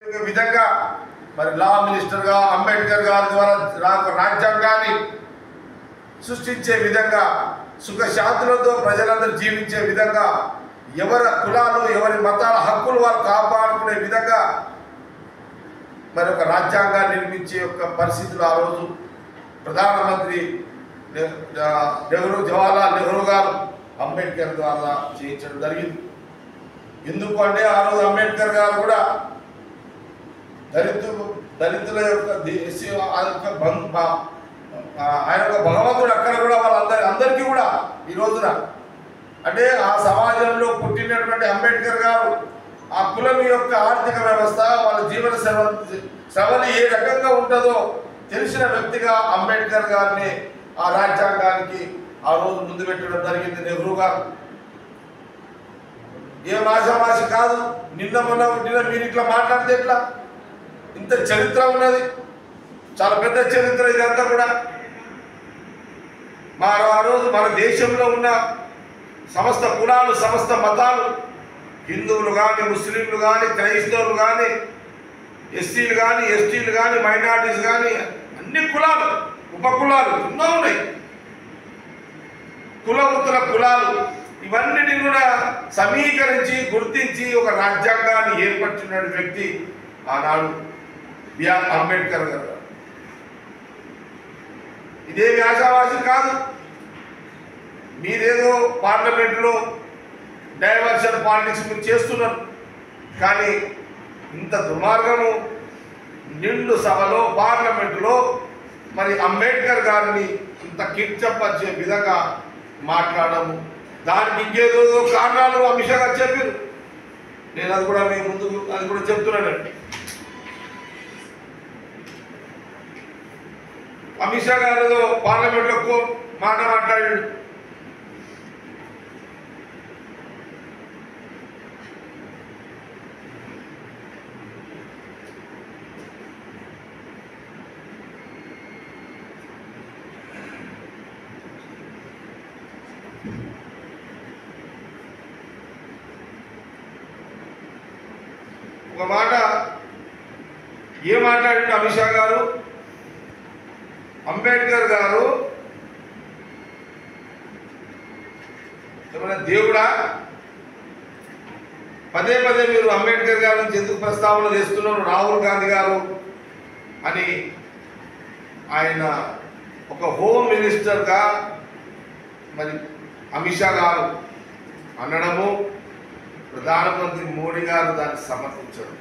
విధంగా మరి లా మినిస్టర్గా అంబేద్కర్ గారి ద్వారా రాజ్యాంగాన్ని సృష్టించే విధంగా సుఖశాంతులతో ప్రజలందరూ జీవించే విధంగా ఎవరి కులాలు ఎవరి మతాల హక్కులు వారు కాపాడుకునే విధంగా మరి ఒక రాజ్యాంగాన్ని నిర్మించే ఒక పరిస్థితులు ఆ రోజు ప్రధానమంత్రి జవహర్లాల్ నెహ్రూ గారు అంబేద్కర్ ద్వారా చేయించడం జరిగింది. ఎందుకు అంటే ఆ రోజు అంబేద్కర్ గారు కూడా దళితుల యొక్క ఆయన యొక్క భగవంతుడు అక్కడ కూడా అందరికీ కూడా ఈ రోజున అంటే ఆ సమాజంలో పుట్టినటువంటి అంబేద్కర్ గారు ఆ కులం యొక్క ఆర్థిక వ్యవస్థ వాళ్ళ జీవన శ్రవణి ఏ రకంగా ఉంటుందో తెలిసిన వ్యక్తిగా అంబేద్కర్ గారిని ఆ రాజ్యాంగానికి ఆ రోజు ముందు పెట్టడం జరిగింది నెహ్రూ గారు. ఏం ఆశామాషి కాదు. నిన్న మొన్న పుట్టిన మీరు ఇట్లా మాట్లాడితే ఎట్లా? ఇంత చరిత్ర ఉన్నది, చాలా పెద్ద చరిత్ర ఇదంతా కూడా. ఆ రోజు మన దేశంలో ఉన్న సమస్త కులాలు సమస్త మతాలు హిందువులు కానీ ముస్లింలు కానీ క్రైస్తవులు కానీ ఎస్సీలు కానీ ఎస్టీలు కానీ మైనారిటీస్ కానీ అన్ని కులాలు ఉపకులాలు ఎన్నో ఉన్నాయి, కులవృత్తుల కులాలు ఇవన్నిటిని కూడా సమీకరించి గుర్తించి ఒక రాజ్యాంగాన్ని ఏర్పరిచిన వ్యక్తి ఆనాడు బిఆర్ అంబేద్కర్ గారు. ఇదే వ్యాసవాసి కాదు. మీరేదో పార్లమెంట్లో డైవర్షన్ పాలిటిక్స్ మీరు చేస్తున్నారు, కానీ ఇంత దుర్మార్గము నిండు సభలో పార్లమెంటులో మరి అంబేద్కర్ గారిని ఇంత కించపరిచే విధంగా మాట్లాడము, దానికి ఇంకేదో కారణాలు అమిత్ షా గారు చెప్పారు. నేను అది కూడా మీ ముందు అది కూడా చెప్తున్నానండి. అమిత్ షా గారు పార్లమెంట్లో మాట మాట్లాడాడు. ఒక మాట ఏం మాట్లాడాడు అమిత్ షా గారు? అంబేద్కర్ గారు ఏమైనా దేవుడా? పదే పదే మీరు అంబేద్కర్ గారి నుంచి ఎందుకు ప్రస్తావన చేస్తున్నారు రాహుల్ గాంధీ గారు అని ఆయన ఒక హోమ్ మినిస్టర్గా మరి అమిత్ షా గారు అనడము, ప్రధానమంత్రి మోడీ గారు దాన్ని సమర్థించడం.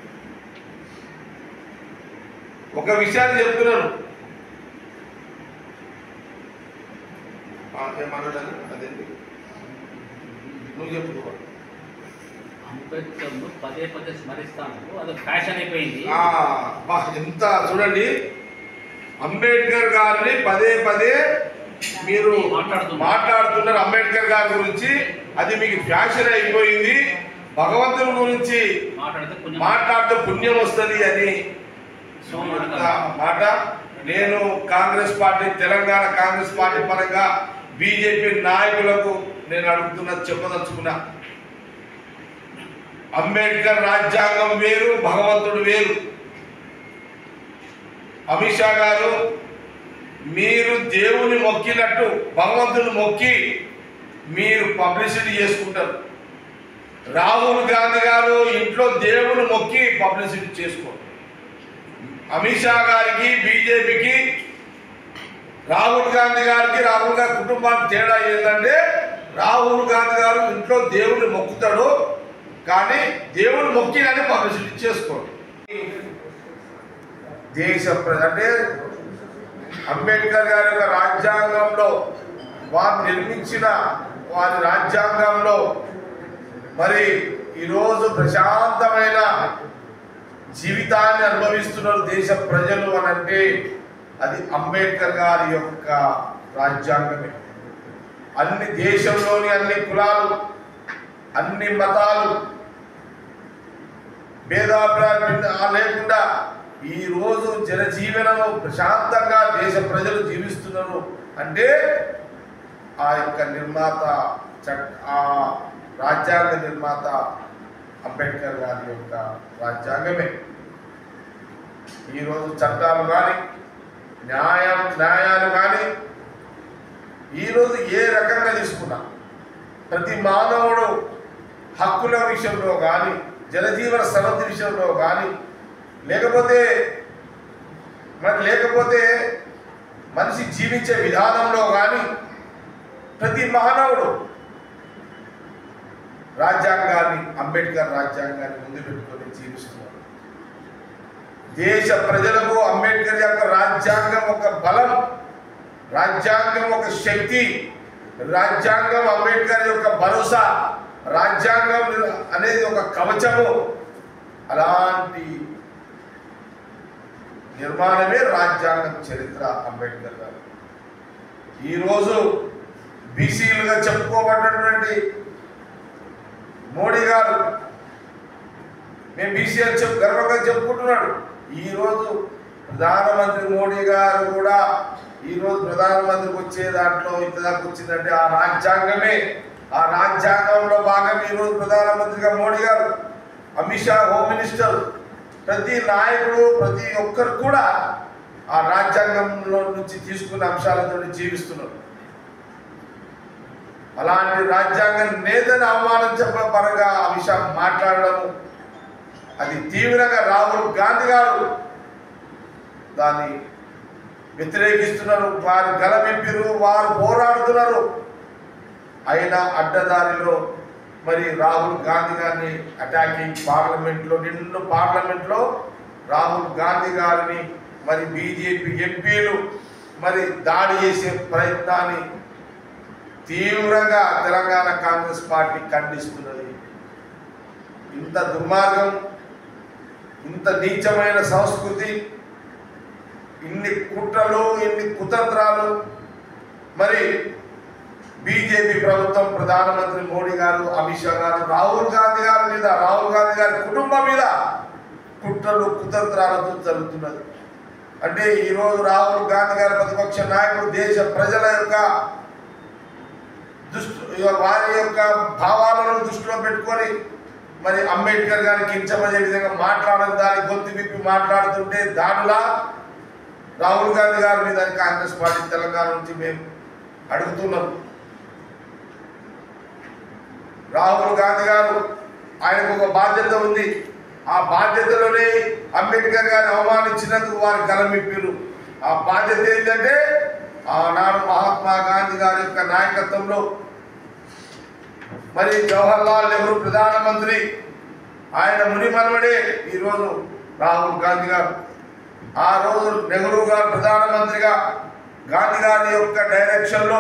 ఒక విషయాన్ని చెప్తున్నాను, ఏమన్నాడని అదేంటి నువ్వు చెప్పుకోవాలి. అంబేద్కర్ను పదే పదే స్మరిస్తాను, అది ఫ్యాషన్ అయిపోయింది. ఎంత చూడండి, అంబేద్కర్ గారిని పదే పదే మీరు మాట్లాడుతున్నారు అంబేద్కర్ గారి గురించి, అది మీకు ఫ్యాషన్ అయిపోయింది. భగవంతుని గురించి మాట్లాడితే పుణ్యం వస్తుంది అని మాట. నేను కాంగ్రెస్ పార్టీ తెలంగాణ కాంగ్రెస్ పార్టీ పరంగా బీజేపీ నాయకులకు నేను అడుగుతున్నది చెప్పదలుచుకున్నా. అంబేద్కర్ రాజ్యాంగం వేరు, భగవంతుడు వేరు. అమిత్ షా గారు, మీరు దేవుని మొక్కినట్టు భగవంతుని మొక్కి మీరు పబ్లిసిటీ చేసుకుంటారు. రాహుల్ గాంధీ గారు ఇంట్లో దేవుని మొక్కి పబ్లిసిటీ చేసుకోరు. అమిత్ షా గారికి బీజేపీకి రాహుల్ గాంధీ గారికి రాహుల్ గారి కుటుంబానికి తేడా ఏంటంటే, రాహుల్ గాంధీ గారు ఇంట్లో దేవుని మొక్కుతాడు, కానీ దేవుని మొక్కినని పబ్లిసిటీ చేసుకోండి. దేశ అంటే అంబేద్కర్ గారి యొక్క రాజ్యాంగంలో వారు నిర్మించిన వారి రాజ్యాంగంలో మరి ఈరోజు ప్రశాంతమైన జీవితాన్ని అనుభవిస్తున్నారు దేశ ప్రజలు అని అంటే అది అంబేద్కర్ గారి యొక్క రాజ్యాంగమే. అన్ని దేశంలోని అన్ని కులాలు అన్ని మతాలు భేదాభిప్రాయాలు లేకుండా ఈరోజు జనజీవనము ప్రశాంతంగా దేశ ప్రజలు జీవిస్తున్నారు అంటే ఆ యొక్క నిర్మాత ఆ రాజ్యాంగ నిర్మాత అంబేద్కర్ గారి యొక్క రాజ్యాంగమే. ఈరోజు చట్టాలు కానీ న్యాయాలు కానీ ఈరోజు ఏ రకంగా తీసుకున్నా ప్రతి మానవుడు హక్కుల విషయంలో కానీ జనజీవన సరళి విషయంలో కానీ లేకపోతే మనిషి జీవించే విధానంలో కానీ ప్రతి మానవుడు రాజ్యాంగాన్ని అంబేద్కర్ రాజ్యాంగాన్ని ముందు పెట్టుకొని జీవిస్తున్నారు. దేశ ప్రజలకు అంబేద్కర్ యొక్క రాజ్యాంగం ఒక బలం, రాజ్యాంగం ఒక శక్తి, రాజ్యాంగం అంబేద్కర్ యొక్క భరోసా, రాజ్యాంగం అనేది ఒక కవచము. అలాంటి నిర్మాణమే రాజ్యాంగం చరిత్ర అంబేద్కర్ గారు. ఈరోజు బీసీలుగా చెప్పుకోబడినటువంటి మోడీ గారు మేము బీసీ అని గర్వంగా చెప్పుకుంటున్నాడు. ఈరోజు ప్రధానమంత్రి మోడీ గారు కూడా ఈరోజు ప్రధానమంత్రికి వచ్చే దాంట్లో ఇంతదాకా వచ్చిందంటే ఆ రాజ్యాంగమే. ఆ రాజ్యాంగంలో భాగం ఈరోజు ప్రధానమంత్రిగా మోడీ గారు, అమిత్ షా హోమ్ మినిస్టర్, ప్రతి నాయకుడు ప్రతి ఒక్కరు కూడా ఆ రాజ్యాంగంలో నుంచి తీసుకున్న అంశాలతో జీవిస్తున్నారు. అలాంటి రాజ్యాంగ నేతను అవమానించే పరంగా ఆ విషయం మాట్లాడడం అది తీవ్రంగా రాహుల్ గాంధీ గారు దాన్ని వ్యతిరేకిస్తున్నారు. వారు గలమిప్పిరు, వారు పోరాడుతున్నారు. అయినా అడ్డదారిలో మరి రాహుల్ గాంధీ గారిని అటాకింగ్ పార్లమెంట్లో రాహుల్ గాంధీ గారిని మరి బీజేపీ ఎంపీలు మరి దాడి చేసే ప్రయత్నాన్ని తీవ్రంగా తెలంగాణ కాంగ్రెస్ పార్టీ ఖండిస్తున్నది. ఇంత దుర్మార్గం, ఇంత నీచమైన సంస్కృతి, ఇన్ని కుట్రలు, ఇన్ని కుతంత్రాలు మరి బీజేపీ ప్రభుత్వం, ప్రధానమంత్రి మోడీ గారు, అమిత్ షా గారు రాహుల్ గాంధీ గారి కుటుంబం మీద కుట్రలు కుతంత్రాలతో జరుగుతున్నది. అంటే ఈరోజు రాహుల్ గాంధీ గారి ప్రతిపక్ష నాయకుడు దేశ ప్రజల యొక్క వారి యొక్క భావాలను దృష్టిలో పెట్టుకొని మరి అంబేద్కర్ గారికి కించమనే విధంగా మాట్లాడని దాని గొంతు విప్పి మాట్లాడుతుంటే దానిలా రాహుల్ గాంధీ గారి మీద కాంగ్రెస్ పార్టీ తెలంగాణ నుంచి మేము అడుగుతున్నాం. రాహుల్ గాంధీ గారు ఆయనకు ఒక బాధ్యత ఉంది. ఆ బాధ్యతలోనే అంబేద్కర్ గారిని అవమానించినందుకు వారి గలమిప్పిరు. ఆ బాధ్యత ఏంటంటే ఆనాడు మహాత్మా గాంధీ గారి యొక్క నాయకత్వంలో మరి జవహర్లాల్ నెహ్రూ ప్రధానమంత్రి, ఆయన మునిమనవడే ఈరోజు రాహుల్ గాంధీ గారు. ఆ రోజు నెహ్రూ గారు ప్రధానమంత్రిగా గాంధీ గారి యొక్క డైరెక్షన్లో